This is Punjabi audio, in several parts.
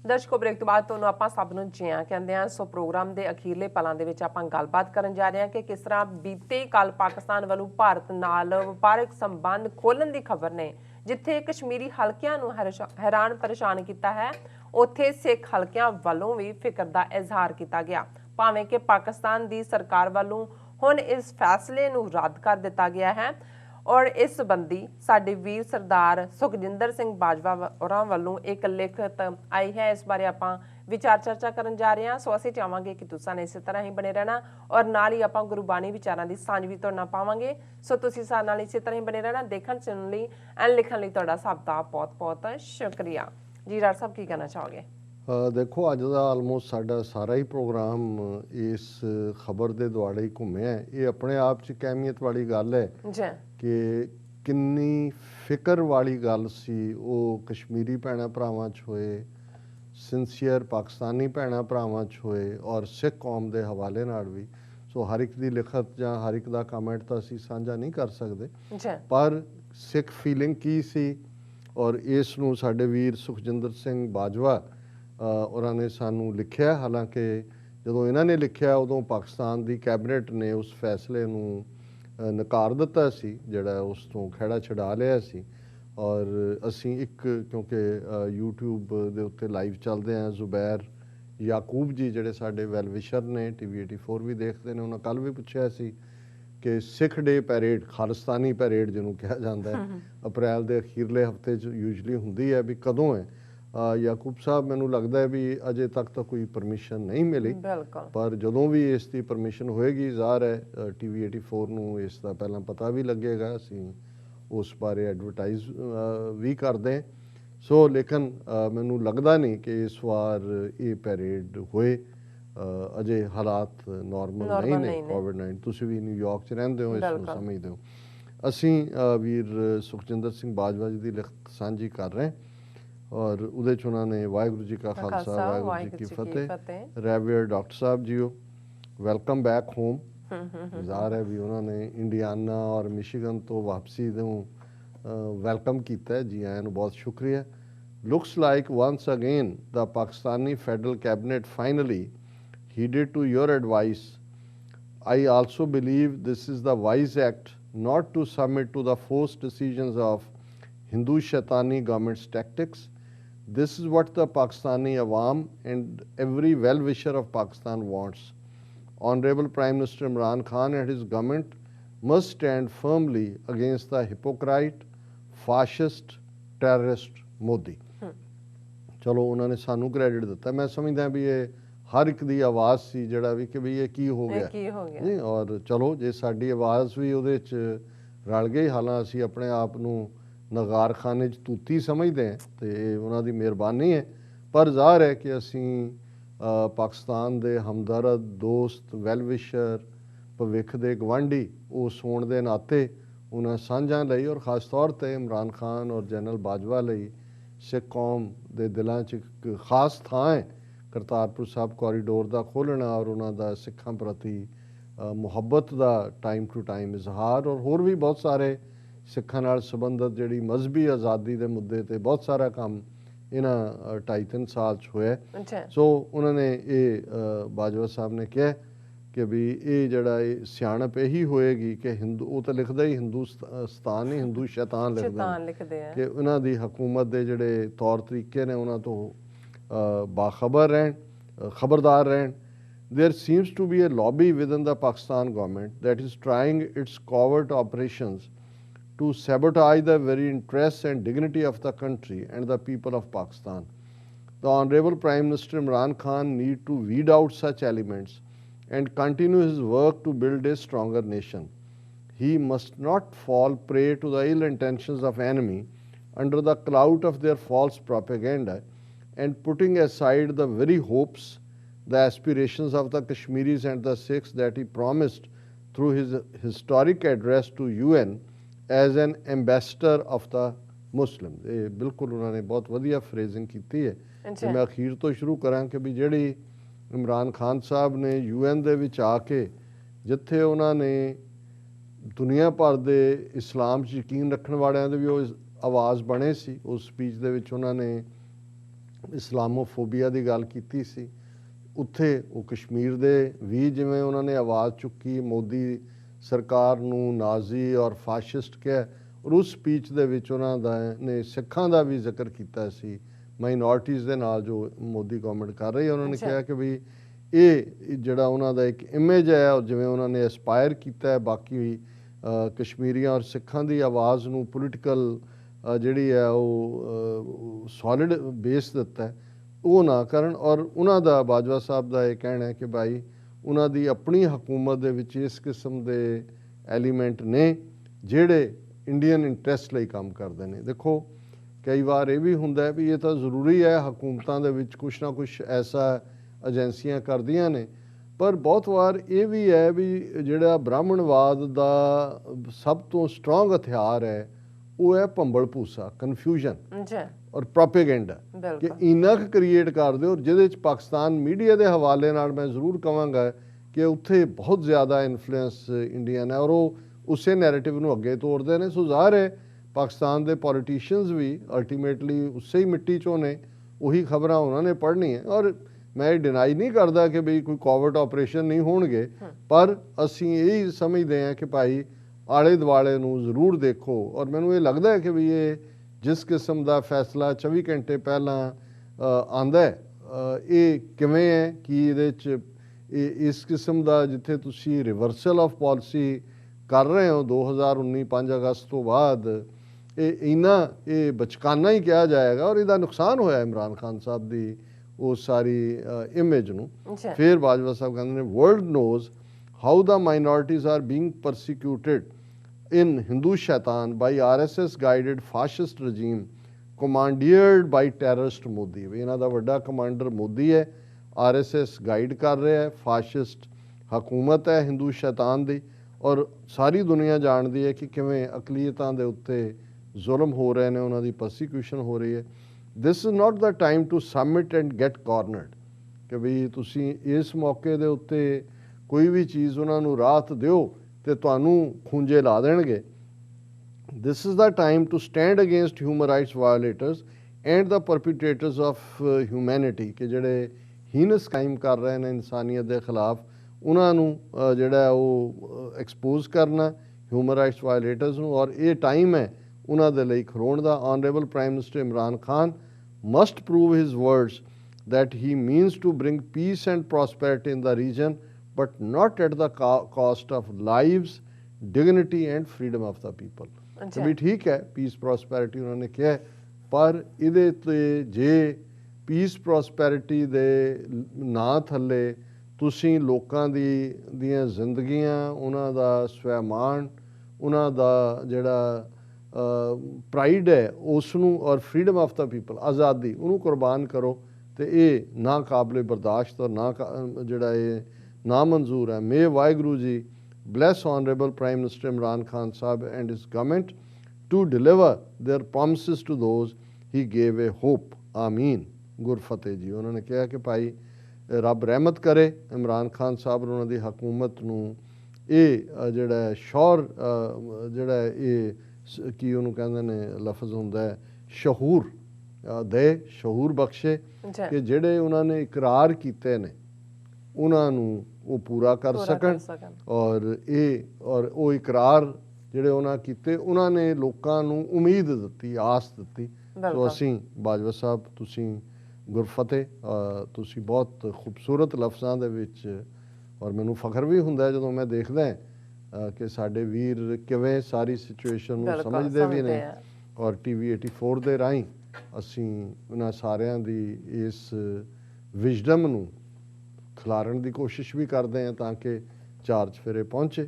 ਦਰਸ਼ਕੋ ਬ੍ਰੇਕ ਤੋਂ ਬਾਅਦ ਤੁਹਾਨੂੰ ਆਪਾਂ ਸਭ ਨੂੰ ਜੀ ਆਇਆਂ ਕਹਿੰਦੇ ਆ। ਸੋ ਪ੍ਰੋਗਰਾਮ ਦੇ ਅਖੀਰਲੇ ਪਲਾਂ ਦੇ ਵਿੱਚ ਆਪਾਂ ਗੱਲਬਾਤ ਕਰਨ ਜਾ ਰਹੇ ਹਾਂ ਕਿ ਕਿਸ ਤਰ੍ਹਾਂ ਬੀਤੇ ਕੱਲ ਪਾਕਿਸਤਾਨ ਵੱਲੋਂ ਭਾਰਤ ਨਾਲ ਵਪਾਰਕ ਸੰਬੰਧ ਖੋਲ੍ਹਣ ਦੀ ਖਬਰ ਨੇ। ਜਿੱਥੇ ਕਸ਼ਮੀਰੀ ਹਲਕਿਆਂ ਨੂੰ ਹੈਰਾਨ ਪਰੇਸ਼ਾਨ ਕੀਤਾ ਹੈ, ਉੱਥੇ ਸਿੱਖ ਹਲਕਿਆਂ ਵੱਲੋਂ ਵੀ ਫਿਕਰ ਦਾ ਇਜ਼ਹਾਰ ਕੀਤਾ ਗਿਆ। ਭਾਵੇਂ ਕਿ ਪਾਕਿਸਤਾਨ ਦੀ ਸਰਕਾਰ ਵੱਲੋਂ ਹੁਣ ਇਸ ਫੈਸਲੇ ਨੂੰ ਰੱਦ ਕਰ ਦਿੱਤਾ ਗਿਆ ਹੈ और इस संबंधी साडे वीर सरदार सुखजिंदर सिंह बाजवा होरां वालों एक लिखत आई है। इस बारे आपां विचार चर्चा करन जा रहे हैं। सो असीं चाहांगे कि तुसां ने इस तरह ही बने रहना और नाल ही आपां गुरबाणी विचारां दी सांझ भी तुहाडे नाल पावांगे। सो तुसीं साडे नाल इस तरह ही बने रहना। देखण सुणन लई एंड लिखण लई तुहाडा सब दा बहुत बहुत शुक्रिया जी। राज साहब की कहना चाहोगे? देखो अज का आलमोस्ट साडा सारा ही प्रोग्राम इस खबर के दुआले ही घूमिया है। ये अपने आप च एक अहमियत वाली गल है कि किन्नी फिक्र वाली गल सी वो कश्मीरी भैणां भरावां च होए, सिंसीयर पाकिस्तानी भैणां भरावां च होए और सिख कौम के हवाले नाल भी। सो हर एक की लिखत जां हर एक का कमेंट तो असीं साझा नहीं कर सकते, पर सिख फीलिंग की सी और इस नूं साडे वीर सुखजिंदर सिंह बाजवा ਉਹਨਾਂ ਨੇ ਸਾਨੂੰ ਲਿਖਿਆ। ਹਾਲਾਂਕਿ ਜਦੋਂ ਇਹਨਾਂ ਨੇ ਲਿਖਿਆ ਉਦੋਂ ਪਾਕਿਸਤਾਨ ਦੀ ਕੈਬਨਿਟ ਨੇ ਉਸ ਫੈਸਲੇ ਨੂੰ ਨਕਾਰ ਦਿੱਤਾ ਸੀ, ਜਿਹੜਾ ਉਸ ਤੋਂ ਖਹਿੜਾ ਛਡਾ ਲਿਆ ਸੀ। ਔਰ ਅਸੀਂ ਇੱਕ ਕਿਉਂਕਿ YouTube ਦੇ ਉੱਤੇ ਲਾਈਵ ਚੱਲਦੇ ਹਾਂ, ਜ਼ੁਬੈਰ ਯਾਕੂਬ ਜੀ ਜਿਹੜੇ ਸਾਡੇ ਵੈਲਵਿਸ਼ਰ ਨੇ, TV 84 ਵੀ ਦੇਖਦੇ ਨੇ, ਉਹਨਾਂ ਕੱਲ੍ਹ ਵੀ ਪੁੱਛਿਆ ਸੀ ਕਿ ਸਿੱਖ ਡੇ ਪੈਰੇਡ, ਖਾਲਿਸਤਾਨੀ ਪੈਰੇਡ ਜਿਹਨੂੰ ਕਿਹਾ ਜਾਂਦਾ ਹੈ, ਅਪ੍ਰੈਲ ਦੇ ਅਖੀਰਲੇ ਹਫਤੇ 'ਚ ਯੂਜਲੀ ਹੁੰਦੀ ਹੈ, ਵੀ ਕਦੋਂ ਹੈ। याकूब साहब मैनू लगता है भी अजे तक तो कोई परमिशन नहीं मिली, पर जदों भी इसकी परमिशन होएगी ज़ाहिर है TV 84 नूं इसका पहला पता भी लगेगा, असीं उस बारे एडवरटाइज भी करते हैं। सो लेकिन मैनू लगता नहीं कि इस बार ये पैरेड होए। अजे हालात नॉर्मल नहीं ने। कोविड-19 तुसीं भी न्यूयॉर्क च रहिंदे हो, इसनूं समझदे हो। असीं वीर सुखजिंदर सिंह बाजवा जी की लिखत साझी कर रहे हैं और उहदे च उन्होंने वाहिगुरू जी का खालसा वाहिगुरू जी की फतेह। रेवरेंड डॉक्टर साहब जी वेलकम बैक होम। ज़ाहिर है भी उन्होंने इंडियाना और मिशिगन तो वापसी तो वेलकम किया है। जी आया नूं बहुत शुक्रिया। Looks like once again the Pakistani federal cabinet finally heeded to your advice. I also believe this is the wise act not to submit to the forced decisions of Hindu shaitani government's tactics. This is what the Pakistani Awam and every well-wisher of Pakistan wants. Honorable Prime Minister Imran Khan and his government must stand firmly against the hypocrite, fascist, terrorist Modi. चलो उन्होंने सानू क्रेडिट दिता। मैं समझदा भी ये हर एक दी आवाज़ सी जिहड़ा भी कि भी ये की हो गया नहीं। और चलो जे साडी आवाज़ भी उहदे च रल गई, हालां असीं अपने आप नूं नगारखाने च तूती समझते हैं तो ये उन्होंने मेहरबानी है, पर ज़ाहिर है कि असी पाकिस्तान के हमदर्द दोस्त वैलविशर भविख के गवांढी उस होने के नाते उन्होंने साझा लई और खास तौर पर इमरान खान और जनरल बाजवा लई सिख कौम के दिलों च एक खास थां है। करतारपुर साहब कॉरीडोर का खोलना और उन्होंने सिखां प्रति मुहब्बत का टाइम टू टाइम इजहार और होर भी बहुत सारे सिखां नाल संबंधित जिहड़ी मजहबी आज़ादी के मुद्दे ते बहुत सारा काम इन्हां 2.5-3 साल च होया। सो उन्होंने ये बाजवा साहब ने कहा कि भी ये जिहड़ा सियाणप यही होएगी कि हिंदू वो तो लिखदा ही हिंदुस्तान नहीं हिंदू शैतान लिखदे हैं कि उन्हां दी हुकूमत के जिहड़े तौर तरीके ने उन्हां तो बाखबर रहन, खबरदार रहन। There seems to be a lobby within the Pakistan government that is trying its covert operations to sabotage the very interests and dignity of the country and the people of Pakistan. The Honorable Prime Minister Imran Khan need to weed out such elements and continue his work to build a stronger nation. He must not fall prey to the ill intentions of enemy under the cloud of their false propaganda and putting aside the very hopes, the aspirations of the Kashmiris and the Sikhs that he promised through his historic address to UN as an ambassador of the Muslim. ये बिल्कुल उन्होंने बहुत वधिया फ्रेजिंग की है। मैं अखीर तो शुरू करा कि भी जिहड़ी इमरान खान साहब ने UN दे विच आके जिथे उन्होंने दुनिया भर के इस्लाम च यकीन रखने वालियां दे भी आवाज़ बने सी, उस स्पीच दे विच उन्होंने ਇਸਲਾਮੋਫੋਬੀਆ ਦੀ ਗੱਲ ਕੀਤੀ ਸੀ। ਉੱਥੇ ਉਹ ਕਸ਼ਮੀਰ ਦੇ ਵੀ ਜਿਵੇਂ ਉਹਨਾਂ ਨੇ ਆਵਾਜ਼ ਚੁੱਕੀ, ਮੋਦੀ ਸਰਕਾਰ ਨੂੰ ਨਾਜ਼ੀ ਔਰ ਫਾਸ਼ਿਸਟ ਕਿਹਾ, ਔਰ ਉਸ ਸਪੀਚ ਦੇ ਵਿੱਚ ਉਹਨਾਂ ਦਾ ਨੇ ਸਿੱਖਾਂ ਦਾ ਵੀ ਜ਼ਿਕਰ ਕੀਤਾ ਸੀ, ਮਾਈਨੋਰਟੀਜ਼ ਦੇ ਨਾਲ ਜੋ ਮੋਦੀ ਗਵਰਨਮੈਂਟ ਕਰ ਰਹੀ ਹੈ। ਉਹਨਾਂ ਨੇ ਕਿਹਾ ਕਿ ਵੀ ਇਹ ਜਿਹੜਾ ਉਹਨਾਂ ਦਾ ਇੱਕ ਇਮੇਜ ਹੈ, ਔਰ ਜਿਵੇਂ ਉਹਨਾਂ ਨੇ ਐਸਪਾਇਰ ਕੀਤਾ ਹੈ ਬਾਕੀ ਕਸ਼ਮੀਰੀਆਂ ਔਰ ਸਿੱਖਾਂ ਦੀ ਆਵਾਜ਼ ਨੂੰ ਪੋਲੀਟੀਕਲ ਜਿਹੜੀ ਹੈ ਉਹ ਸੋਲਿਡ ਬੇਸ ਦਿੱਤਾ ਹੈ, ਉਹ ਨਾ ਕਰਨ। ਔਰ ਉਹਨਾਂ ਦਾ ਬਾਜਵਾ ਸਾਹਿਬ ਦਾ ਇਹ ਕਹਿਣਾ ਹੈ ਕਿ ਭਾਈ ਉਹਨਾਂ ਦੀ ਆਪਣੀ ਹਕੂਮਤ ਦੇ ਵਿੱਚ ਇਸ ਕਿਸਮ ਦੇ ਐਲੀਮੈਂਟ ਨੇ ਜਿਹੜੇ ਇੰਡੀਅਨ ਇੰਟਰਸਟ ਲਈ ਕੰਮ ਕਰਦੇ ਨੇ। ਦੇਖੋ ਕਈ ਵਾਰ ਇਹ ਵੀ ਹੁੰਦਾ ਵੀ ਇਹ ਤਾਂ ਜ਼ਰੂਰੀ ਹੈ, ਹਕੂਮਤਾਂ ਦੇ ਵਿੱਚ ਕੁਛ ਨਾ ਕੁਛ ਐਸਾ ਏਜੰਸੀਆਂ ਕਰਦੀਆਂ ਨੇ, ਪਰ ਬਹੁਤ ਵਾਰ ਇਹ ਵੀ ਹੈ ਵੀ ਜਿਹੜਾ ਬ੍ਰਾਹਮਣਵਾਦ ਦਾ ਸਭ ਤੋਂ ਸਟਰੋਂਗ ਹਥਿਆਰ ਹੈ ਉਹ ਹੈ ਭੰਬਲ ਭੂਸਾ, ਕਨਫਿਊਜ਼ਨ ਔਰ ਪ੍ਰੋਪੇਗੈਂਡਾ, ਕਿ ਇੰਨਾ ਕੁ ਕ੍ਰੀਏਟ ਕਰ ਦਿਓ ਜਿਹਦੇ 'ਚ ਪਾਕਿਸਤਾਨ ਮੀਡੀਆ ਦੇ ਹਵਾਲੇ ਨਾਲ ਮੈਂ ਜ਼ਰੂਰ ਕਹਾਂਗਾ ਕਿ ਉੱਥੇ ਬਹੁਤ ਜ਼ਿਆਦਾ ਇਨਫਲੂਐਂਸ ਇੰਡੀਅਨ ਹੈ ਔਰ ਉਹ ਉਸੇ ਨੈਰੇਟਿਵ ਨੂੰ ਅੱਗੇ ਤੋਰਦੇ ਨੇ। ਸੋ ਜ਼ਾਹਰ ਹੈ ਪਾਕਿਸਤਾਨ ਦੇ ਪੋਲੀਟੀਸ਼ੀਅਨਸ ਵੀ ਅਲਟੀਮੇਟਲੀ ਉਸੇ ਹੀ ਮਿੱਟੀ 'ਚੋਂ ਨੇ, ਉਹੀ ਖਬਰਾਂ ਉਹਨਾਂ ਨੇ ਪੜ੍ਹਨੀਆਂ। ਔਰ ਮੈਂ ਇਹ ਡਿਨਾਈ ਨਹੀਂ ਕਰਦਾ ਕਿ ਬਈ ਕੋਈ ਕੋਵਿਡ ਆਪਰੇਸ਼ਨ ਨਹੀਂ ਹੋਣਗੇ, ਪਰ ਅਸੀਂ ਇਹ ਸਮਝਦੇ ਹਾਂ ਕਿ ਭਾਈ ਆਲੇ ਦੁਆਲੇ ਨੂੰ ਜ਼ਰੂਰ ਦੇਖੋ। ਔਰ ਮੈਨੂੰ ਇਹ ਲੱਗਦਾ ਹੈ ਕਿ ਵੀ ਇਹ ਜਿਸ ਕਿਸਮ ਦਾ ਫੈਸਲਾ 24 ਘੰਟੇ ਪਹਿਲਾਂ ਆਉਂਦਾ ਇਹ ਕਿਵੇਂ ਹੈ ਕਿ ਇਹਦੇ 'ਚ ਇਸ ਕਿਸਮ ਦਾ ਜਿੱਥੇ ਤੁਸੀਂ ਰਿਵਰਸਲ ਆਫ ਪਾਲਿਸੀ ਕਰ ਰਹੇ ਹੋ 2019 5 ਅਗਸਤ ਤੋਂ ਬਾਅਦ, ਇਹ ਬਚਕਾਨਾ ਹੀ ਕਿਹਾ ਜਾਏਗਾ ਔਰ ਇਹਦਾ ਨੁਕਸਾਨ ਹੋਇਆ ਇਮਰਾਨ ਖਾਨ ਸਾਹਿਬ ਦੀ ਉਹ ਸਾਰੀ ਇਮੇਜ ਨੂੰ। ਫਿਰ ਬਾਜਵਾ ਸਾਹਿਬ ਕਹਿੰਦੇ ਨੇ world knows how the minorities are being persecuted in Hindu Shaitan by RSS guided fascist regime commanded by terrorist Modi। ਵੀ ਇਹਨਾਂ ਦਾ ਵੱਡਾ ਕਮਾਂਡਰ ਮੋਦੀ ਹੈ, RSS ਗਾਈਡ ਕਰ ਰਿਹਾ ਹੈ, ਫਾਸ਼ਿਸਟ ਹਕੂਮਤ ਹੈ ਹਿੰਦੂ ਸ਼ੈਤਾਨ ਦੀ, ਔਰ ਸਾਰੀ ਦੁਨੀਆ ਜਾਣਦੀ ਹੈ ਕਿ ਕਿਵੇਂ ਅਕਲੀਅਤਾਂ ਦੇ ਉੱਤੇ ਜ਼ੁਲਮ ਹੋ ਰਹੇ ਨੇ, ਉਹਨਾਂ ਦੀ ਪਰਸੀਕਿਊਸ਼ਨ ਹੋ ਰਹੀ ਹੈ। This is not the time to submit and get cornered, ਕਿ ਵੀ ਤੁਸੀਂ ਇਸ ਮੌਕੇ ਦੇ ਉੱਤੇ ਕੋਈ ਵੀ ਚੀਜ਼ ਉਹਨਾਂ ਨੂੰ ਰਾਹਤ ਦਿਓ ਤੇ ਤੁਹਾਨੂੰ ਖੂੰਜੇ ਲਾ ਦੇਣਗੇ। This is the time to stand against human rights violators and the perpetrators of humanity, ਕਿ ਜਿਹੜੇ ਹੀਨਸ ਕ੍ਰਾਈਮ ਕਰ ਰਹੇ ਨੇ ਇਨਸਾਨੀਅਤ ਦੇ ਖਿਲਾਫ, ਉਹਨਾਂ ਨੂੰ ਜਿਹੜਾ ਉਹ ਐਕਸਪੋਜ਼ ਕਰਨਾ ਹਿਊਮਨ ਰਾਈਟਸ ਵਾਇਓਲੇਟਰਸ ਨੂੰ। ਔਰ ਇਹ ਟਾਈਮ ਹੈ ਉਹਨਾਂ ਦੇ ਲਈ ਖਲੋਣ ਦਾ। Honourable prime minister Imran Khan must prove his words that he means to bring peace and prosperity in the region, but not at the cost of lives, dignity and freedom of the people। ਵੀ ਠੀਕ ਹੈ ਪੀਸ ਪ੍ਰੋਸਪੈਰਿਟੀ ਉਹਨਾਂ ਨੇ ਕਿਹਾ, ਪਰ ਇਹਦੇ ਤੇ ਜੇ ਪੀਸ ਪ੍ਰੋਸਪੈਰਿਟੀ ਦੇ ਨਾਂ ਥੱਲੇ ਤੁਸੀਂ ਲੋਕਾਂ ਦੀਆਂ ਜ਼ਿੰਦਗੀਆਂ, ਉਹਨਾਂ ਦਾ ਸਵੈਮਾਨ, ਉਹਨਾਂ ਦਾ ਜਿਹੜਾ ਪ੍ਰਾਈਡ ਹੈ ਉਸ ਨੂੰ, ਔਰ ਫਰੀडम ਆਫ ਦਾ ਪੀਪਲ, ਆਜ਼ਾਦੀ, ਉਹਨੂੰ ਕੁਰਬਾਨ ਕਰੋ, ਤੇ ਇਹ ਨਾ ਕਾਬਲੇ ਬਰਦਾਸ਼ਤ ਔਰ ਨਾ ਜਿਹੜਾ ਇਹ ਨਾ ਮਨਜ਼ੂਰ ਹੈ। ਮੇ Waheguru ji bless honorable Prime Minister Imran Khan Sahib and his government to deliver their promises to those he gave a hope। ਆਮੀਨ। ਗੁਰਫਤਿਹ ਜੀ ਉਹਨਾਂ ਨੇ ਕਿਹਾ ਕਿ ਭਾਈ ਰੱਬ ਰਹਿਮਤ ਕਰੇ ਇਮਰਾਨ ਖਾਨ ਸਾਹਿਬ ਉਹਨਾਂ ਦੀ ਹਕੂਮਤ ਨੂੰ, ਇਹ ਜਿਹੜਾ ਸ਼ੌਰ ਜਿਹੜਾ ਇਹ ਕੀ ਉਹਨੂੰ ਕਹਿੰਦੇ ਨੇ ਲਫ਼ਜ਼ ਹੁੰਦਾ ਹੈ ਸ਼ਹੂਰ ਦੇ, ਸ਼ਹੂਰ ਬਖਸ਼ੇ ਕਿ ਜਿਹੜੇ ਉਹਨਾਂ ਨੇ ਇਕਰਾਰ ਕੀਤੇ ਨੇ ਉਹਨਾਂ ਨੂੰ ਉਹ ਪੂਰਾ ਕਰ ਸਕਣ। ਔਰ ਉਹ ਇਕਰਾਰ ਜਿਹੜੇ ਉਹਨਾਂ ਕੀਤੇ, ਉਹਨਾਂ ਨੇ ਲੋਕਾਂ ਨੂੰ ਉਮੀਦ ਦਿੱਤੀ, ਆਸ ਦਿੱਤੀ। ਸੋ ਅਸੀਂ ਬਾਜਵਾ ਸਾਹਿਬ ਤੁਸੀਂ ਗੁਰਫਤਿਹ, ਤੁਸੀਂ ਬਹੁਤ ਖੂਬਸੂਰਤ ਲਫ਼ਜ਼ਾਂ ਦੇ ਵਿੱਚ, ਔਰ ਮੈਨੂੰ ਫਖਰ ਵੀ ਹੁੰਦਾ ਜਦੋਂ ਮੈਂ ਦੇਖਦਾ ਕਿ ਸਾਡੇ ਵੀਰ ਕਿਵੇਂ ਸਾਰੀ ਸਿਚੁਏਸ਼ਨ ਨੂੰ ਸਮਝਦੇ ਵੀ ਨੇ, ਔਰ TV 84 ਦੇ ਰਾਹੀਂ ਅਸੀਂ ਉਹਨਾਂ ਸਾਰਿਆਂ ਦੀ ਇਸ ਵਿਜ਼ਡਮ ਨੂੰ ਖਿਲਾਰਨ ਦੀ ਕੋਸ਼ਿਸ਼ ਵੀ ਕਰਦੇ ਹਾਂ ਤਾਂ ਕਿ ਚਾਰ ਚੁਫੇਰੇ ਪਹੁੰਚੇ।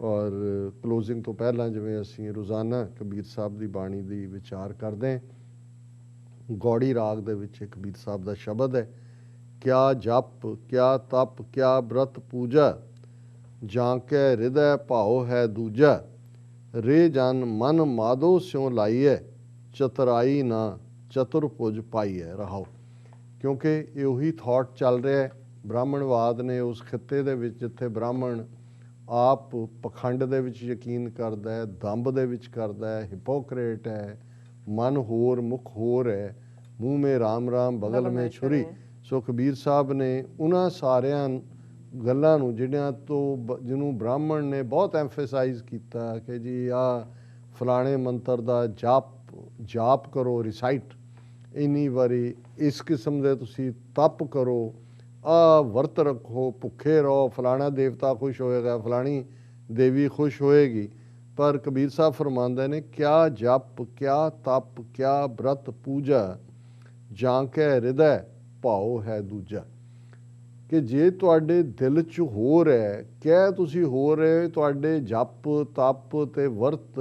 ਔਰ ਕਲੋਜ਼ਿੰਗ ਤੋਂ ਪਹਿਲਾਂ ਜਿਵੇਂ ਅਸੀਂ ਰੋਜ਼ਾਨਾ ਕਬੀਰ ਸਾਹਿਬ ਦੀ ਬਾਣੀ ਦੀ ਵਿਚਾਰ ਕਰਦੇ ਹਾਂ, ਗੌੜੀ ਰਾਗ ਦੇ ਵਿੱਚ ਕਬੀਰ ਸਾਹਿਬ ਦਾ ਸ਼ਬਦ ਹੈ, ਕਿਆ ਜਪ ਕਿਆ ਤਪ ਕਿਆ ਬ੍ਰਤ ਪੂਜਾ, ਜਾਂ ਕੇ ਹਿਰਦੈ ਭਾਉ ਹੈ ਦੂਜਾ, ਰੇ ਜਨ ਮਨ ਮਾਧੋ ਸਿਉ ਲਾਈਐ, ਚਤੁਰਾਈ ਨਾ ਚਤੁਰਭੁਜ ਪਾਈਐ। ਰਹਾਓ। ਕਿਉਂਕਿ ਇਹ ਉਹੀ ਥਾਟ ਚੱਲ ਰਿਹਾ ਹੈ ਬ੍ਰਾਹਮਣਵਾਦ ਨੇ ਉਸ ਖਿੱਤੇ ਦੇ ਵਿੱਚ, ਜਿੱਥੇ ਬ੍ਰਾਹਮਣ ਆਪ ਪਖੰਡ ਦੇ ਵਿੱਚ ਯਕੀਨ ਕਰਦਾ ਹੈ, ਦੰਭ ਦੇ ਵਿੱਚ ਕਰਦਾ ਹੈ, ਹਿਪੋਕਰੇਟ ਹੈ, ਮਨ ਹੋਰ ਮੁੱਖ ਹੋਰ ਹੈ, ਮੂੰਹ ਮੇ ਰਾਮ ਰਾਮ ਬਗਲ ਮੇ ਛੁਰੀ। ਸੋ ਕਬੀਰ ਸਾਹਿਬ ਨੇ ਉਹਨਾਂ ਸਾਰਿਆਂ ਗੱਲਾਂ ਨੂੰ ਜਿਹੜਿਆਂ ਤੋਂ ਜਿਹਨੂੰ ਬ੍ਰਾਹਮਣ ਨੇ ਬਹੁਤ ਐਮਫੇਸਾਈਜ਼ ਕੀਤਾ ਕਿ ਜੀ ਆਹ ਫਲਾਣੇ ਮੰਤਰ ਦਾ ਜਾਪ ਕਰੋ, ਰਿਸਾਈਟ ਇੰਨੀ ਵਾਰੀ, ਇਸ ਕਿਸਮ ਦੇ ਤੁਸੀਂ ਤਪ ਕਰੋ, ਆਹ ਵਰਤ ਰੱਖੋ, ਭੁੱਖੇ ਰਹੋ, ਫਲਾਣਾ ਦੇਵਤਾ ਖੁਸ਼ ਹੋਏਗਾ, ਫਲਾਣੀ ਦੇਵੀ ਖੁਸ਼ ਹੋਏਗੀ। ਪਰ ਕਬੀਰ ਸਾਹਿਬ ਫਰਮਾਉਂਦੇ ਨੇ ਕਿਆ ਜਪ ਕਿਆ ਤਪ ਕਿਆ ਬ੍ਰਤ ਪੂਜਾ, ਜਾਂ ਕੇ ਹਿਰਦੈ ਭਾਉ ਹੈ ਦੂਜਾ। ਕਿ ਜੇ ਤੁਹਾਡੇ ਦਿਲ 'ਚ ਹੋ ਰਿਹਾ, ਕਹਿ ਤੁਸੀਂ ਹੋ ਰਹੇ, ਤੁਹਾਡੇ ਜਪ ਤਪ ਤੇ ਵਰਤ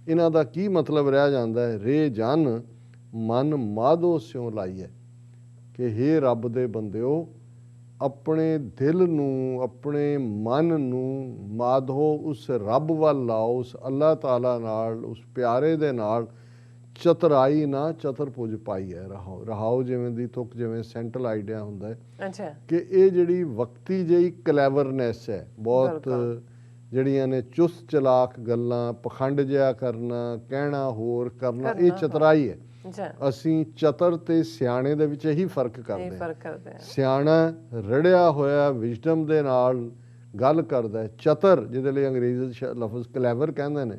ਇਹਨਾਂ ਦਾ ਕੀ ਮਤਲਬ ਰਹਿ ਜਾਂਦਾ ਹੈ? ਰੇ ਜਨ ਮਨ ਮਾਧੋ ਸਿਉ ਲਾਈਐ। ਕਿ ਹੇ ਰੱਬ ਦੇ ਬੰਦਿਓ, ਆਪਣੇ ਦਿਲ ਨੂੰ, ਆਪਣੇ ਮਨ ਨੂੰ ਮਾਧੋ ਉਸ ਰੱਬ ਵੱਲ ਲਾਓ, ਉਸ ਅੱਲਾਹ ਤਾਲਾ ਨਾਲ, ਉਸ ਪਿਆਰੇ ਦੇ ਨਾਲ। ਚਤਰਾਈ ਨਾ ਚਤੁਰਭੁਜ ਪਾਈ ਹੈ। ਰਹਾਓ ਜਿਵੇਂ ਦੀ ਤੁਕ, ਜਿਵੇਂ ਸੈਂਟਰਲ ਆਈਡੀਆ ਹੁੰਦਾ ਹੈ ਕਿ ਇਹ ਜਿਹੜੀ ਵਕਤੀ ਜਿਹੀ ਕਲੈਵਰਨੈਸ ਹੈ, ਬਹੁਤ ਜਿਹੜੀਆਂ ਨੇ ਚੁਸਤ ਚਲਾਕ ਗੱਲਾਂ, ਪਖੰਡ ਜਿਹਾ ਕਰਨਾ, ਕਹਿਣਾ ਹੋਰ ਕਰਨਾ, ਇਹ ਚਤਰਾਈ ਹੈ। ਅਸੀਂ ਚਤਰ ਤੇ ਸਿਆਣੇ ਦੇ ਵਿੱਚ ਇਹੀ ਫਰਕ ਕਰਦੇ ਹਾਂ। ਸਿਆਣਾ ਰੜਿਆ ਹੋਇਆ ਵਿਜ਼ਡਮ ਦੇ ਨਾਲ ਗੱਲ ਕਰਦਾ ਹੈ। ਚਤਰ, ਜਿਹਦੇ ਲਈ ਅੰਗਰੇਜ਼ੀ ਲਫ਼ਜ਼ ਕਲੈਵਰ ਕਹਿੰਦੇ ਨੇ,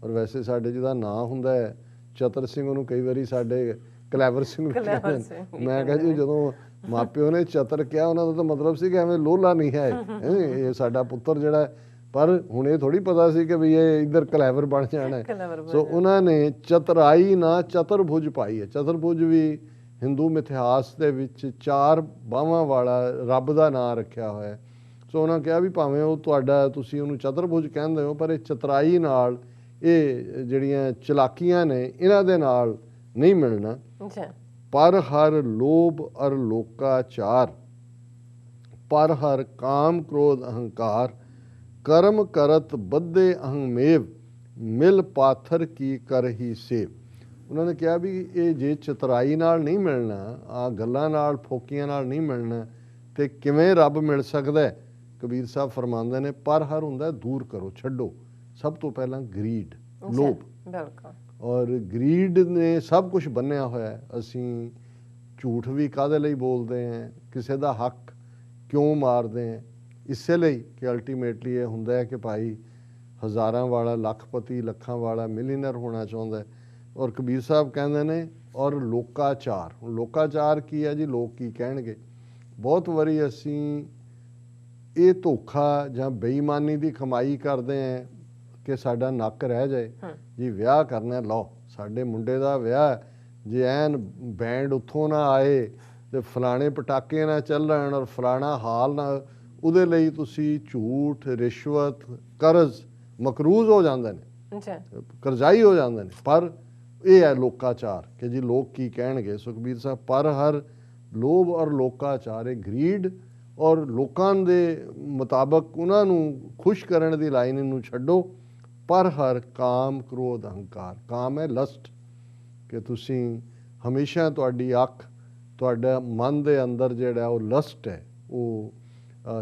ਔਰ ਵੈਸੇ ਸਾਡੇ ਜਿਹਦਾ ਨਾਂ ਹੁੰਦਾ ਹੈ ਚਤਰ ਸਿੰਘ, ਉਹਨੂੰ ਕਈ ਵਾਰੀ ਸਾਡੇ ਕਲੈਵਰ ਸਿੰਘ ਕਹਿੰਦੇ ਨੇ। ਮੈਂ ਕਿਹਾ ਜੀ ਜਦੋਂ ਮਾਪਿਓ ਨੇ ਚਤਰ ਕਿਹਾ, ਉਹਨਾਂ ਦਾ ਤਾਂ ਮਤਲਬ ਸੀ ਕਿ ਐਵੇਂ ਲੋਲਾ ਨਹੀਂ ਹੈ ਇਹ ਸਾਡਾ ਪੁੱਤਰ ਜਿਹੜਾ। ਪਰ ਹੁਣ ਇਹ ਥੋੜ੍ਹੀ ਪਤਾ ਸੀ ਕਿ ਵੀ ਇਹ ਇੱਧਰ ਕਲੈਵਰ ਬਣ ਜਾਣਾ ਹੈ। ਸੋ ਉਹਨਾਂ ਨੇ ਚਤਰਾਈ ਨਾ ਚਤੁਰਭੁਜ ਪਾਈ ਹੈ। ਚਤੁਰਭੁਜ ਵੀ ਹਿੰਦੂ ਮਿਥਿਹਾਸ ਦੇ ਵਿੱਚ 4 ਬਾਹਾਂ ਵਾਲਾ ਰੱਬ ਦਾ ਨਾਂ ਰੱਖਿਆ ਹੋਇਆ। ਸੋ ਉਹਨਾਂ ਕਿਹਾ ਵੀ ਭਾਵੇਂ ਉਹ ਤੁਹਾਡਾ, ਤੁਸੀਂ ਉਹਨੂੰ ਚਤੁਰਭੁਜ ਕਹਿੰਦੇ ਹੋ, ਪਰ ਇਹ ਚਤਰਾਈ ਨਾਲ, ਇਹ ਜਿਹੜੀਆਂ ਚਲਾਕੀਆਂ ਨੇ, ਇਹਨਾਂ ਦੇ ਨਾਲ ਨਹੀਂ ਮਿਲਣਾ। ਪਰ ਹਰ ਲੋਭ ਅਰ ਲੋਕਾਚਾਰ, ਪਰ ਹਰ ਕਾਮ ਕ੍ਰੋਧ ਅਹੰਕਾਰ, ਕਰਮ ਕਰਤ ਬੱਧੇ ਅਹੰਮੇਵ, ਮਿਲ ਪਾਥਰ ਕੀ ਕਰਹੀ ਸੇਵ। ਉਹਨਾਂ ਨੇ ਕਿਹਾ ਵੀ ਇਹ ਜੇ ਚਤਰਾਈ ਨਾਲ ਨਹੀਂ ਮਿਲਣਾ, ਆ ਗੱਲਾਂ ਨਾਲ, ਫੋਕੀਆਂ ਨਾਲ ਨਹੀਂ ਮਿਲਣਾ, ਤੇ ਕਿਵੇਂ ਰੱਬ ਮਿਲ ਸਕਦਾ? ਕਬੀਰ ਸਾਹਿਬ ਫਰਮਾਉਂਦੇ ਨੇ ਪਰ ਹਰ ਹੁੰਦਾ ਦੂਰ ਕਰੋ, ਛੱਡੋ। ਸਭ ਤੋਂ ਪਹਿਲਾਂ ਗਰੀਡ, ਲੋਭ। ਔਰ ਗਰੀਡ ਨੇ ਸਭ ਕੁਝ ਬੰਨਿਆ ਹੋਇਆ। ਅਸੀਂ ਝੂਠ ਵੀ ਕਾਹਦੇ ਲਈ ਬੋਲਦੇ ਹਾਂ, ਕਿਸੇ ਦਾ ਹੱਕ ਕਿਉਂ ਮਾਰਦੇ ਹਾਂ? ਇਸੇ ਲਈ ਕਿ ਅਲਟੀਮੇਟਲੀ ਇਹ ਹੁੰਦਾ ਹੈ ਕਿ ਭਾਈ ਹਜ਼ਾਰਾਂ ਵਾਲਾ ਲੱਖਪਤੀ, ਲੱਖਾਂ ਵਾਲਾ ਮਿਲੀਨਰ ਹੋਣਾ ਚਾਹੁੰਦਾ ਹੈ। ਔਰ ਕਬੀਰ ਸਾਹਿਬ ਕਹਿੰਦੇ ਨੇ ਔਰ ਲੋਕਾਚਾਰ। ਹੁਣ ਲੋਕਾਚਾਰ ਕੀ ਹੈ ਜੀ? ਲੋਕ ਕੀ ਕਹਿਣਗੇ? ਬਹੁਤ ਵਾਰੀ ਅਸੀਂ ਇਹ ਧੋਖਾ ਜਾਂ ਬੇਈਮਾਨੀ ਦੀ ਕਮਾਈ ਕਰਦੇ ਹਾਂ ਕਿ ਸਾਡਾ ਨੱਕ ਰਹਿ ਜਾਏ। ਜੀ ਵਿਆਹ ਕਰਨਾ, ਲਓ ਸਾਡੇ ਮੁੰਡੇ ਦਾ ਵਿਆਹ, ਜੇ ਐਨ ਬੈਂਡ ਉੱਥੋਂ ਨਾ ਆਏ ਤੇ ਫਲਾਣੇ ਪਟਾਕੇ ਨਾ ਚੱਲਣ ਔਰ ਫਲਾਣਾ ਹਾਲ ਨਾ, ਉਹਦੇ ਲਈ ਤੁਸੀਂ ਝੂਠ, ਰਿਸ਼ਵਤ, ਕਰਜ਼, ਮਕਰੂਜ਼ ਹੋ ਜਾਂਦੇ ਨੇ, ਕਰਜ਼ਾਈ ਹੋ ਜਾਂਦੇ ਨੇ। ਪਰ ਇਹ ਹੈ ਲੋਕਾਚਾਰ ਕਿ ਜੀ ਲੋਕ ਕੀ ਕਹਿਣਗੇ। ਸੁਖਬੀਰ ਸਾਹਿਬ ਪਰ ਹਰ ਲੋਭ ਔਰ ਲੋਕਾਚਾਰ, ਇਹ ਗਰੀਡ ਔਰ ਲੋਕਾਂ ਦੇ ਮੁਤਾਬਕ ਉਹਨਾਂ ਨੂੰ ਖੁਸ਼ ਕਰਨ ਦੀ ਲਾਈਨ ਨੂੰ ਛੱਡੋ। ਪਰ ਹਰ ਕਾਮ ਕ੍ਰੋਧ ਅਹੰਕਾਰ। ਕਾਮ ਹੈ ਲਸਟ, ਕਿ ਤੁਸੀਂ ਹਮੇਸ਼ਾ ਤੁਹਾਡੀ ਅੱਖ, ਤੁਹਾਡਾ ਮਨ ਦੇ ਅੰਦਰ ਜਿਹੜਾ ਉਹ ਲਸਟ ਹੈ, ਉਹ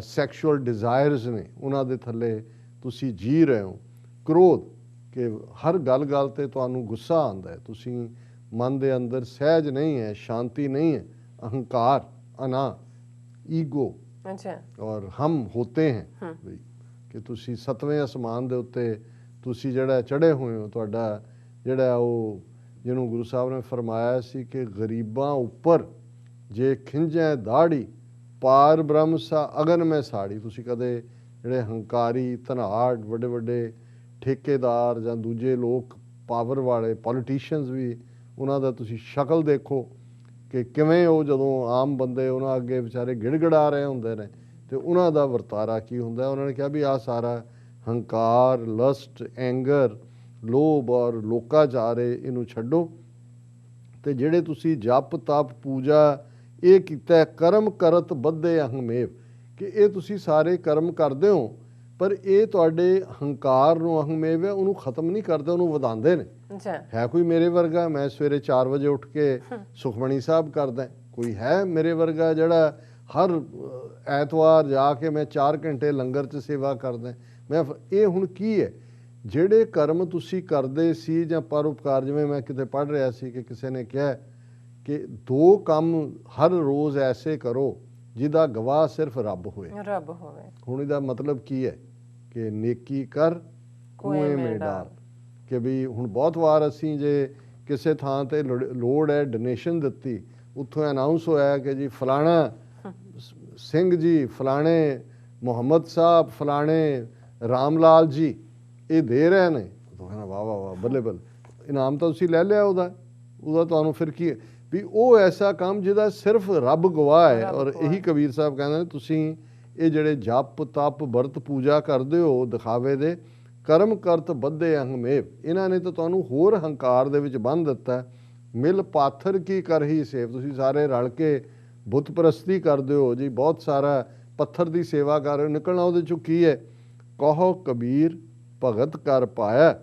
ਸੈਕਸ਼ੂਅਲ ਡਿਜ਼ਾਇਰਸ ਨੇ, ਉਹਨਾਂ ਦੇ ਥੱਲੇ ਤੁਸੀਂ ਜੀ ਰਹੇ ਹੋ। ਕ੍ਰੋਧ, ਕਿ ਹਰ ਗੱਲ ਤੇ ਤੁਹਾਨੂੰ ਗੁੱਸਾ ਆਉਂਦਾ ਹੈ, ਤੁਸੀਂ ਮਨ ਦੇ ਅੰਦਰ ਸਹਿਜ ਨਹੀਂ ਹੈ, ਸ਼ਾਂਤੀ ਨਹੀਂ ਹੈ। ਅਹੰਕਾਰ, ਅਨਾ, ਈਗੋ, ਔਰ ਹਮ ਹੋਤੇ ਹੈ, ਕਿ ਤੁਸੀਂ 7ਵੇਂ ਅਸਮਾਨ ਦੇ ਉੱਤੇ ਤੁਸੀਂ ਜਿਹੜਾ ਚੜ੍ਹੇ ਹੋਏ ਹੋ। ਤੁਹਾਡਾ ਜਿਹੜਾ ਉਹ, ਜਿਹਨੂੰ ਗੁਰੂ ਸਾਹਿਬ ਨੇ ਫਰਮਾਇਆ ਸੀ ਕਿ ਗਰੀਬਾਂ ਉੱਪਰ ਜੇ ਖਿੰਝੈ ਦਾੜੀ, ਪਾਰ ਬ੍ਰਹਮ ਸਾ ਅਗਨ ਮੈਂ ਸਾੜੀ। ਤੁਸੀਂ ਕਦੇ ਜਿਹੜੇ ਹੰਕਾਰੀ, ਧਨਾੜ, ਵੱਡੇ ਵੱਡੇ ਠੇਕੇਦਾਰ ਜਾਂ ਦੂਜੇ ਲੋਕ, ਪਾਵਰ ਵਾਲੇ ਪੋਲੀਟੀਸ਼ੀਅਨਸ ਵੀ, ਉਹਨਾਂ ਦਾ ਤੁਸੀਂ ਸ਼ਕਲ ਦੇਖੋ ਕਿ ਕਿਵੇਂ ਉਹ ਜਦੋਂ ਆਮ ਬੰਦੇ ਉਹਨਾਂ ਅੱਗੇ ਵਿਚਾਰੇ ਗਿੜਗੜਾ ਰਹੇ ਹੁੰਦੇ ਨੇ, ਤੇ ਉਹਨਾਂ ਦਾ ਵਰਤਾਰਾ ਕੀ ਹੁੰਦਾ। ਉਹਨਾਂ ਨੇ ਕਿਹਾ ਵੀ ਆਹ ਸਾਰਾ ਹੰਕਾਰ, ਲਸਟ, ਐਂਗਰ, ਲੋਭ ਔਰ ਲੋਕਾਚਾਰ, ਇਹਨੂੰ ਛੱਡੋ। ਤੇ ਜਿਹੜੇ ਤੁਸੀਂ ਜਪ ਤਪ ਪੂਜਾ ਇਹ ਕੀਤਾ, ਕਰਮ ਕਰਤ ਬੱਧੇ ਅਹੰਮੇਵ, ਕਿ ਇਹ ਤੁਸੀਂ ਸਾਰੇ ਕਰਮ ਕਰਦੇ ਹੋ, ਪਰ ਇਹ ਤੁਹਾਡੇ ਹੰਕਾਰ ਨੂੰ, ਅਹੰਮੇਵ ਹੈ, ਉਹਨੂੰ ਖਤਮ ਨਹੀਂ ਕਰਦੇ, ਉਹਨੂੰ ਵਧਾਉਂਦੇ ਨੇ। ਹੈ ਕੋਈ ਮੇਰੇ ਵਰਗਾ, ਮੈਂ ਸਵੇਰੇ 4 ਵਜੇ ਉੱਠ ਕੇ ਸੁਖਮਣੀ ਸਾਹਿਬ ਕਰਦਾ? ਕੋਈ ਹੈ ਮੇਰੇ ਵਰਗਾ ਜਿਹੜਾ ਹਰ ਐਤਵਾਰ ਜਾ ਕੇ ਮੈਂ 4 ਘੰਟੇ ਲੰਗਰ 'ਚ ਸੇਵਾ ਕਰਦਾ? ਇਹ ਹੁਣ ਕੀ ਹੈ? ਜਿਹੜੇ ਕਰਮ ਤੁਸੀਂ ਕਰਦੇ ਸੀ ਜਾਂ ਪਰਉਪਕਾਰ, ਜਿਵੇਂ ਮੈਂ ਕਿਤੇ ਪੜ੍ਹ ਰਿਹਾ ਸੀ ਕਿ ਕਿਸੇ ਨੇ ਕਿਹਾ ਕਿ 2 ਕੰਮ ਹਰ ਰੋਜ਼ ਐਸੇ ਕਰੋ ਜਿਹਦਾ ਗਵਾਹ ਸਿਰਫ ਰੱਬ ਹੋਵੇ। ਹੁਣ ਇਹਦਾ ਮਤਲਬ ਕੀ ਹੈ ਕਿ ਨੇਕੀ ਕਰ ਕੁएं में डाल, ਕਿ ਵੀ ਹੁਣ ਬਹੁਤ ਵਾਰ ਅਸੀਂ ਜੇ ਕਿਸੇ ਥਾਂ ਤੇ ਲੋੜ ਹੈ ਡੋਨੇਸ਼ਨ ਦਿੱਤੀ, ਉੱਥੋਂ ਅਨਾਉਂਸ ਹੋਇਆ ਕਿ ਜੀ ਫਲਾਣਾ ਸਿੰਘ ਜੀ, ਫਲਾਣੇ ਮੁਹੰਮਦ ਸਾਹਿਬ, ਫਲਾਣੇ ਰਾਮ ਲਾਲ ਜੀ ਇਹ ਦੇ ਰਹੇ ਨੇ, ਤਾਂ ਕਹਿੰਦਾ ਵਾਹ ਵਾਹ ਵਾਹ ਬੱਲੇ ਬੱਲੇ, ਇਨਾਮ ਤਾਂ ਤੁਸੀਂ ਲੈ ਲਿਆ ਉਹਦਾ ਤੁਹਾਨੂੰ ਫਿਰ ਕੀ ਵੀ ਉਹ ਐਸਾ ਕੰਮ ਜਿਹਦਾ ਸਿਰਫ ਰੱਬ ਗਵਾਹ ਹੈ। ਔਰ ਇਹੀ ਕਬੀਰ ਸਾਹਿਬ ਕਹਿੰਦੇ ਨੇ ਤੁਸੀਂ ਇਹ ਜਿਹੜੇ ਜਪ ਤਪ ਵਰਤ ਪੂਜਾ ਕਰਦੇ ਹੋ ਦਿਖਾਵੇ ਦੇ, ਕਰਮ ਕਰਤ ਬੱਧੇ ਅਹੰਮੇਵ, ਇਹਨਾਂ ਨੇ ਤਾਂ ਤੁਹਾਨੂੰ ਹੋਰ ਹੰਕਾਰ ਦੇ ਵਿੱਚ ਬੰਨ੍ਹ ਦਿੱਤਾ। ਮਿਲ ਪਾਥਰ ਕੀ ਕਰ ਹੀ ਸੇਵ, ਤੁਸੀਂ ਸਾਰੇ ਰਲ ਕੇ ਬੁੱਤ ਪ੍ਰਸਤੀ ਕਰਦੇ ਹੋ ਜੀ, ਬਹੁਤ ਸਾਰਾ ਪੱਥਰ ਦੀ ਸੇਵਾ ਕਰ ਰਹੇ ਹੋ, ਨਿਕਲਣਾ ਉਹਦੇ ਚੋਂ ਕੀ ਹੈ। ਕਹੋ ਕਬੀਰ ਭਗਤ ਕਰ ਪਾਇਆ,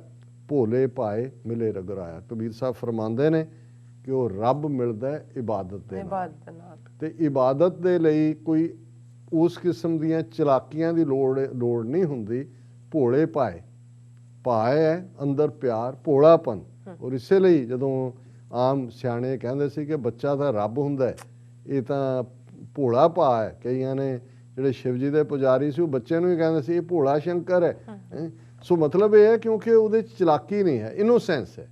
ਭੋਲੇ ਪਾਏ ਮਿਲੇ ਰਗਰਾਇਆ। ਕਬੀਰ ਸਾਹਿਬ ਫਰਮਾਉਂਦੇ ਨੇ ਕਿ ਉਹ ਰੱਬ ਮਿਲਦਾ ਇਬਾਦਤ ਦੇ ਨਾਲ, ਤੇ ਇਬਾਦਤ ਦੇ ਲਈ ਕੋਈ ਉਸ ਕਿਸਮ ਦੀਆਂ ਚਲਾਕੀਆਂ ਦੀ ਲੋੜ ਨਹੀਂ ਹੁੰਦੀ। ਭੋਲੇ ਪਾਏ, ਪਾਏ ਹੈ ਅੰਦਰ ਪਿਆਰ, ਭੋਲਾਪਨ। ਔਰ ਇਸੇ ਲਈ ਜਦੋਂ ਆਮ ਸਿਆਣੇ ਕਹਿੰਦੇ ਸੀ ਕਿ ਬੱਚਾ ਤਾਂ ਰੱਬ ਹੁੰਦਾ, ਇਹ ਤਾਂ ਭੋਲਾ ਪਾ ਹੈ। ਕਈਆਂ ਨੇ ਜਿਹੜੇ ਸ਼ਿਵ ਜੀ ਦੇ ਪੁਜਾਰੀ ਸੀ ਉਹ ਬੱਚੇ ਨੂੰ ਹੀ ਕਹਿੰਦੇ ਸੀ ਇਹ ਭੋਲਾ ਸ਼ੰਕਰ ਹੈ। ਸੋ ਮਤਲਬ ਇਹ ਹੈ ਕਿਉਂਕਿ ਉਹਦੇ 'ਚ ਚਲਾਕੀ ਨਹੀਂ ਹੈ, ਇਨੋਸੈਂਸ ਹੈ।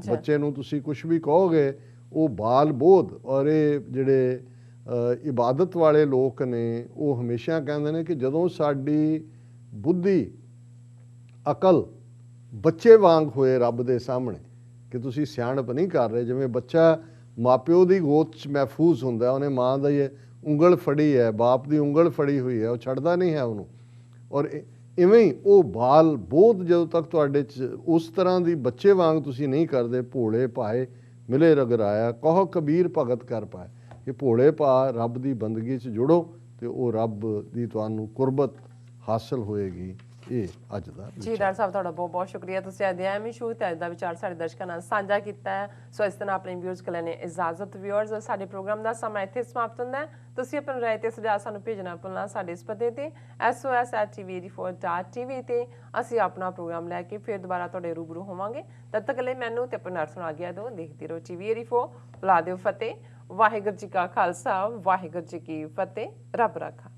ਬੱਚੇ ਨੂੰ ਤੁਸੀਂ ਕੁਛ ਵੀ ਕਹੋਗੇ ਉਹ ਬਾਲ ਬੋਧ। ਔਰ ਇਹ ਜਿਹੜੇ ਇਬਾਦਤ ਵਾਲੇ ਲੋਕ ਨੇ ਉਹ ਹਮੇਸ਼ਾ ਕਹਿੰਦੇ ਨੇ ਕਿ ਜਦੋਂ ਸਾਡੀ ਬੁੱਧੀ ਅਕਲ ਬੱਚੇ ਵਾਂਗ ਹੋਏ ਰੱਬ ਦੇ ਸਾਹਮਣੇ, ਕਿ ਤੁਸੀਂ ਸਿਆਣਪ ਨਹੀਂ ਕਰ ਰਹੇ, ਜਿਵੇਂ ਬੱਚਾ ਮਾਪਿਓ ਦੀ ਗੋਦ 'ਚ ਮਹਿਫੂਜ਼ ਹੁੰਦਾ, ਉਹਨੇ ਮਾਂ ਦਾ ਹੀ ਉਂਗਲ ਫੜੀ ਹੈ, ਬਾਪ ਦੀ ਉਂਗਲ ਫੜੀ ਹੋਈ ਹੈ, ਉਹ ਛੱਡਦਾ ਨਹੀਂ ਹੈ ਉਹਨੂੰ। ਔਰ ਇਵੇਂ ਹੀ ਉਹ ਬਾਲ ਬੋਧ ਜਦੋਂ ਤੱਕ ਤੁਹਾਡੇ 'ਚ ਉਸ ਤਰ੍ਹਾਂ ਦੀ ਬੱਚੇ ਵਾਂਗ ਤੁਸੀਂ ਨਹੀਂ ਕਰਦੇ, ਭੋਲੇ ਭਾਏ ਮਿਲੇ ਰਗਰਾਇਆ, ਕਹੋ ਕਬੀਰ ਭਗਤ ਕਰ ਪਾਏ, ਕਿ ਭੋਲੇ ਭਾ ਰੱਬ ਦੀ ਬੰਦਗੀ 'ਚ ਜੁੜੋ ਤੇ ਉਹ ਰੱਬ ਦੀ ਤੁਹਾਨੂੰ ਕੁਰਬਤ ਹਾਸਲ ਹੋਏਗੀ। ਇਹ ਅੱਜ ਦਾ ਜੀ ਡਾਕਟਰ ਸਾਹਿਬ ਤੁਹਾਡਾ ਬਹੁਤ ਬਹੁਤ ਸ਼ੁਕਰੀਆ, ਤੁਸੀਂ ਅੱਜ ਐਮ ਸ਼ੂ ਤੇ ਅੱਜ ਦਾ ਵਿਚਾਰ ਸਾਡੇ ਦਰਸ਼ਕਾਂ ਨਾਲ ਸਾਂਝਾ ਕੀਤਾ ਹੈ। ਸੋ ਇਸ ਤਰ੍ਹਾਂ ਆਪਣੇ ਵਿਊਅਰਸ ਕੋਲ ਲੈਣੇ ਇਜਾਜ਼ਤ। ਵਿਊਅਰਸ, ਸਾਡੇ ਪ੍ਰੋਗਰਾਮ ਦਾ ਸਮਾਂ ਇੱਥੇ ਸਮਾਪਤ ਹੁੰਦਾ ਹੈ। ਤੁਸੀਂ ਆਪਣੀ ਰਾਏ ਤੇ ਸੁਝਾਅ ਸਾਨੂੰ ਭੇਜਣਾ ਭੁੱਲਣਾ ਸਾਡੇ ਇਸ ਪਤੇ ਤੇ SOS@tv84.tv ਤੇ ਅਸੀਂ ਆਪਣਾ ਪ੍ਰੋਗਰਾਮ ਲੈ ਕੇ ਫਿਰ ਦੁਬਾਰਾ ਤੁਹਾਡੇ ਰੂਬਰੂ ਹੋਵਾਂਗੇ। ਤਦ ਤੱਕ ਲਈ ਮੈਨੂੰ ਤੇ ਆਪਣੇ ਨਰਸ ਨੂੰ ਆਗਿਆ ਦਿਓ। ਦੇਖਦੇ ਰਹੋ TV84, ਬੁਲਾ ਦਿਓ ਫਤਿਹ। ਵਾਹਿਗੁਰੂ ਜੀ ਕਾ ਖਾਲਸਾ, ਵਾਹਿਗੁਰੂ ਜੀ ਕੀ ਫਤਿਹ। ਰੱਬ ਰਾਖਾ।